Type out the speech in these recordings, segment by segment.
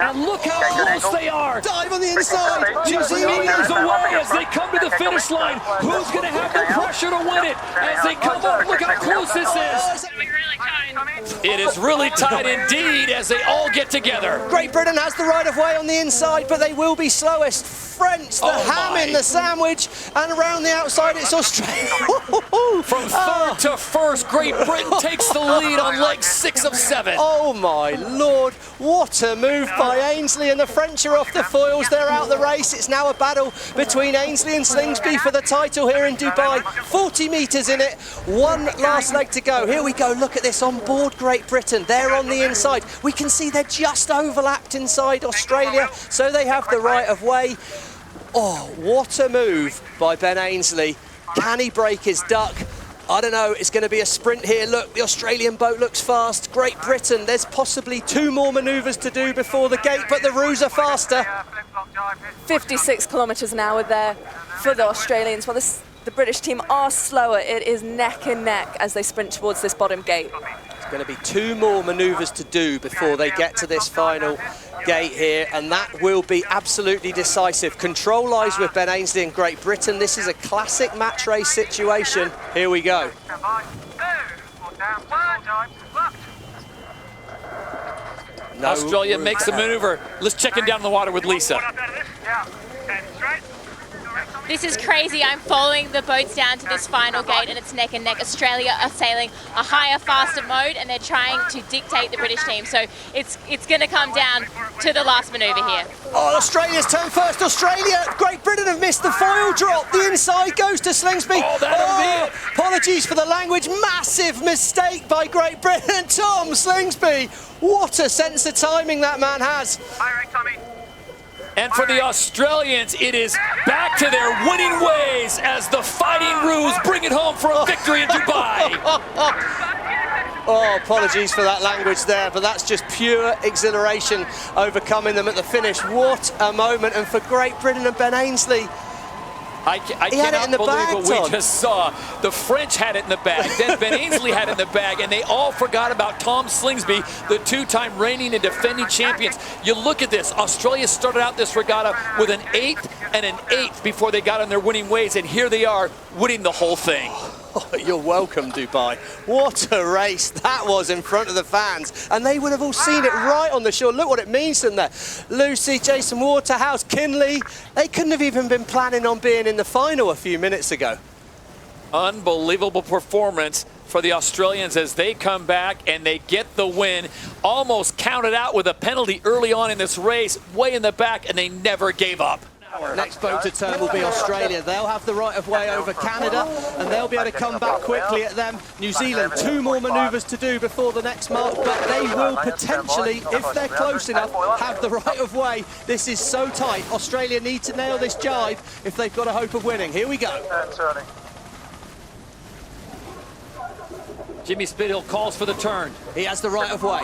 And look how close they are. Dive on the inside. New Zealanders away as they come to the finish line. Who's going to have the pressure to win it? As they come up, look how close this is. It is really tight indeed as they all get together. Great Britain has the right of way on the inside, but they will be slowest. French, the ham in the sandwich, and around the outside it's Australia. From third to first, Great Britain takes the lead on leg 6 of 7. Oh my lord, what a move by Ainsley, and the French are off the foils, they're out the race. It's now a battle between Ainsley and Slingsby for the title here in Dubai. 40 metres in it, one last leg to go. Here we go, look at this on board Great Britain. They're on the inside. We can see they're just overlapped inside Australia, so they have the right of way. Oh, what a move by Ben Ainsley. Can he break his duck? I don't know, it's going to be a sprint here. Look, the Australian boat looks fast. Great Britain, there's possibly 2 more manoeuvres to do before the gate, but the roos are faster. 56 kilometres an hour there for the Australians. Well, the British team are slower. It is neck and neck as they sprint towards this bottom gate. There's going to be 2 more manoeuvres to do before they get to this final gate here, and that will be absolutely decisive. Control lies with Ben Ainsley and Great Britain. This is a classic match race situation. Here we go. Australia makes the maneuver. Let's check him down in the water with Lisa. This is crazy. I'm following the boats down to this final gate and it's neck and neck. Australia are sailing a higher, faster mode and they're trying to dictate the British team. So it's going to come down to the last manoeuvre here. Oh, Australia's turn first. Australia, Great Britain have missed the foil drop. The inside goes to Slingsby. Apologies for the language. Massive mistake by Great Britain. Tom Slingsby, what a sense of timing that man has. And for the Australians, it is back to their winning ways as the Fighting Roos bring it home for a victory in Dubai. Oh, apologies for that language there, but that's just pure exhilaration overcoming them at the finish. What a moment, and for Great Britain and Ben Ainsley, I cannot believe what we just saw. The French had it in the bag, then Ben Ainsley had it in the bag, and they all forgot about Tom Slingsby, the 2-time reigning and defending champions. You look at this, Australia started out this regatta with an 8th and an 8th before they got on their winning ways, and here they are winning the whole thing. Oh, you're welcome, Dubai. What a race that was in front of the fans. And they would have all seen it right on the shore. Look what it means to them there. Lucy, Jason Waterhouse, Kinley, they couldn't have even been planning on being in the final a few minutes ago. Unbelievable performance for the Australians as they come back and they get the win. Almost counted out with a penalty early on in this race, way in the back, and they never gave up. Next boat to turn will be Australia. They'll have the right of way over Canada and they'll be able to come back quickly at them. New Zealand, 2 more manoeuvres to do before the next mark, but they will potentially, if they're close enough, have the right of way. This is so tight. Australia need to nail this jibe if they've got a hope of winning. Here we go. Jimmy Spithill calls for the turn. He has the right of way.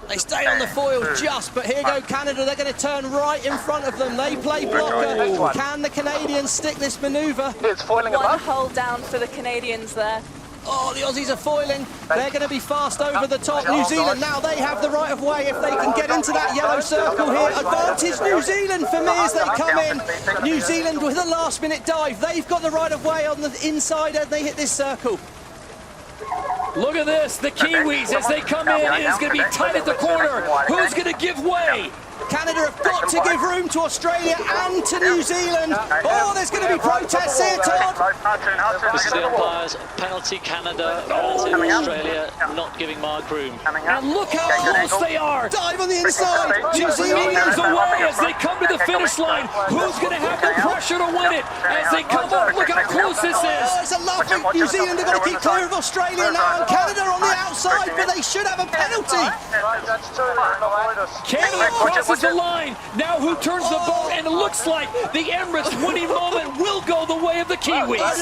They stay on the foil just, but here go Canada. They're going to turn right in front of them. They play blocker. Can the Canadians stick this manoeuvre? It's foiling above. One hold down for the Canadians there. Oh, the Aussies are foiling. They're going to be fast over the top. New Zealand now, they have the right of way if they can get into that yellow circle here. Advantage New Zealand for me as they come in. New Zealand with a last-minute dive. They've got the right of way on the inside and they hit this circle. Look at this, the Kiwis as they come in, it is going to be tight at the corner. Who's going to give way? Canada have got to give room to Australia and to New Zealand. Oh, there's going to be protests here, Todd. This is the umpires. Penalty Canada, penalty Australia, not giving Mark room. And look how close they are. Dive on the inside. New Zealanders away as they come to the finish line. Who's going to have the pressure to win it? As they come up, look how close this is. Oh, it's a lovely New Zealand. They've got to keep clear of Australia now, and Canada on the outside, but they should have a penalty. Canada crosses the line. Now who turns the boat? And it looks like the Emirates winning moment will go the way of the Kiwis. I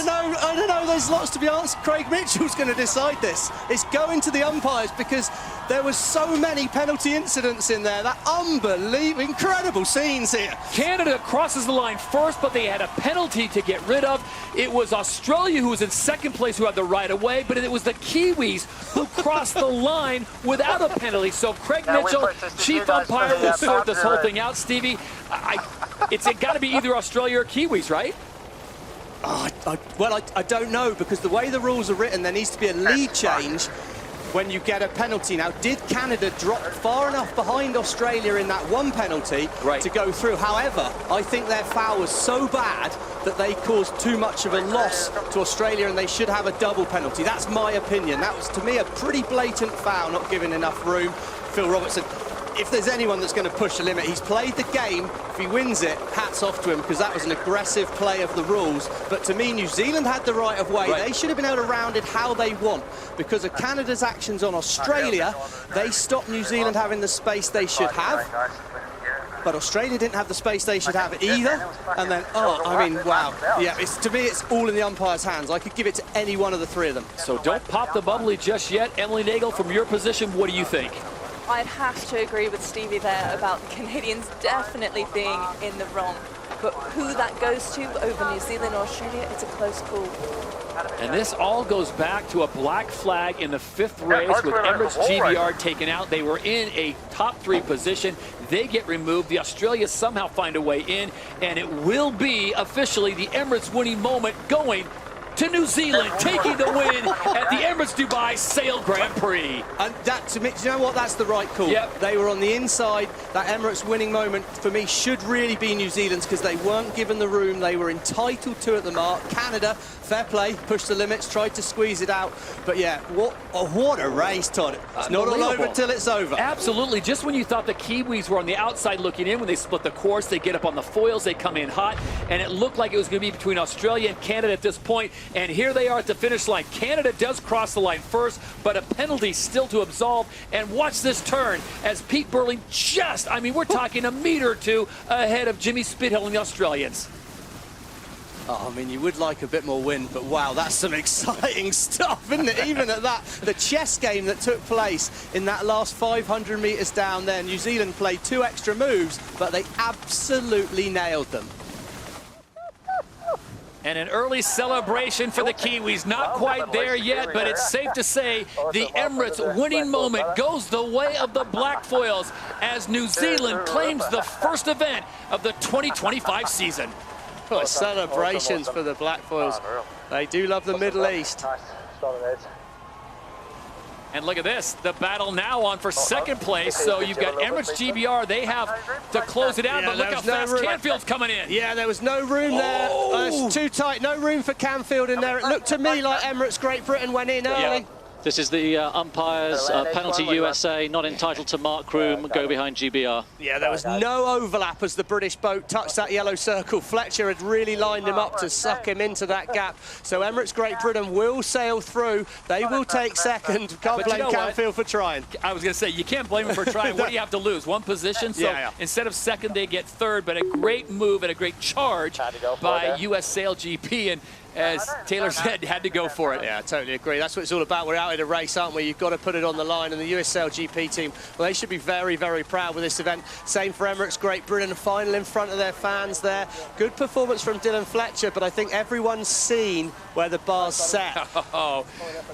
don't know. There's lots to be answered. Craig Mitchell's going to decide this. It's going to the umpires because there was so many penalty incidents in there. That unbelievable, incredible scenes here. Canada crosses the line first, but they had a penalty to get rid of. it was Australia who was in second place who had the right of way, but it was the Kiwis who crossed the line without a penalty. So Craig Mitchell, chief umpire, will sort this whole thing out. Stevie, it's got to be either Australia or Kiwis, right? Well, I don't know, because the way the rules are written, there needs to be a lead change when you get a penalty. Now, did Canada drop far enough behind Australia in that one penalty to go through? However, I think their foul was so bad that they caused too much of a loss to Australia, and they should have a double penalty. That's my opinion. That was, to me, a pretty blatant foul, not giving enough room. Phil Robertson, if there's anyone that's going to push the limit, he's played the game. If he wins it, hats off to him, because that was an aggressive play of the rules. But to me, New Zealand had the right of way. They should have been able to round it how they want. Because of Canada's actions on Australia, they stopped New Zealand having the space they should have. But Australia didn't have the space they should have either. And then, I mean, wow. Yeah, to me, it's all in the umpire's hands. I could give it to any one of the three of them. So don't pop the bubbly just yet. Emily Nagel, from your position, what do you think? I'd have to agree with Stevie there about the Canadians definitely being in the wrong. But who that goes to over New Zealand or Australia, it's a close call. And this all goes back to a black flag in the 5th race with Emirates GBR taken out. They were in a top 3 position. They get removed. The Australians somehow find a way in, and it will be officially the Emirates winning moment going to New Zealand, taking the win at the Emirates Dubai Sail Grand Prix. And that, to me, do you know what? That's the right call. Yep. They were on the inside. That Emirates winning moment, for me, should really be New Zealand's, because they weren't given the room they were entitled to at the mark. Canada, fair play, pushed the limits, tried to squeeze it out. But yeah, what a race, Todd. It's not all over till it's over. Absolutely. Just when you thought the Kiwis were on the outside looking in, when they split the course, they get up on the foils, they come in hot, and it looked like it was going to be between Australia and Canada at this point. And here they are at the finish line. Canada does cross the line first, but a penalty still to absolve. And watch this turn as Pete Burling just, I mean, we're talking a meter or two ahead of Jimmy Spithill and the Australians. Oh, I mean, you would like a bit more wind, but wow, that's some exciting stuff, isn't it? Even at that, the chess game that took place in that last 500 metres down there, New Zealand played 2 extra moves, but they absolutely nailed them. And an early celebration for the Kiwis. Not quite there yet, but it's safe to say the Emirates winning moment goes the way of the Black Foils as New Zealand claims the first event of the 2025 season. Oh, celebrations for the Black Foils. They do love the Middle East. And look at this, the battle now on for second place. So you've got Emirates GBR. They have to close it out, but look how fast Canfield's coming in. Yeah, there was no room there. It's too tight. No room for Canfield in there. It looked to me like Emirates Great Britain went in early. This is the umpires, penalty USA, not entitled to mark room, go behind GBR. Yeah, there was no overlap as the British boat touched that yellow circle. Fletcher had really lined him up to suck him into that gap. So Emirates Great Britain will sail through. They will take second. Can't blame Canfield for trying. I was going to say, you can't blame him for trying. What do you have to lose? One position? So instead of second, they get third. But a great move and a great charge by US SailGP. And as Taylor said, had to go for it. Yeah, I totally agree. That's what it's all about. We're out in a race, aren't we? You've got to put it on the line. And the US SailGP team, well, they should be very, very proud with this event. Same for Emirates Great Britain, a final in front of their fans there. Good performance from Dylan Fletcher, but I think everyone's seen where the bar's set. Well,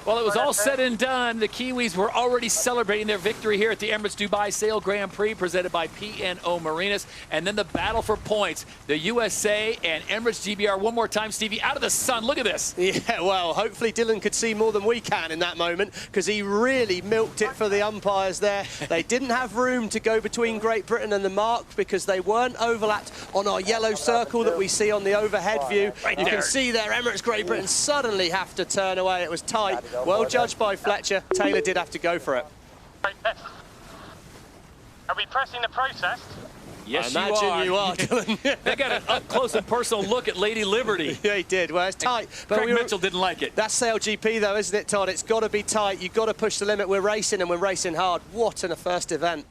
it was all said and done. The Kiwis were already celebrating their victory here at the Emirates Dubai Sail Grand Prix presented by P&O Marinas. And then the battle for points. The USA and Emirates GBR. One more time, Stevie, out of the sun. Look at this. Yeah, well, hopefully Dylan could see more than we can in that moment, because he really milked it for the umpires there. They didn't have room to go between Great Britain and the mark because they weren't overlapped on our yellow circle that we see on the overhead view. You can see there Emirates Great Britain suddenly have to turn away. It was tight. Well judged by Fletcher. Taylor did have to go for it. Are we pressing the process? Yes, I imagine you are, Dylan. They got an up-close and personal look at Lady Liberty. Yeah, he did. Well, it's tight. But Craig Mitchell didn't like it. That's SailGP, though, isn't it, Todd? It's got to be tight. You've got to push the limit. We're racing, and we're racing hard. What in a first event.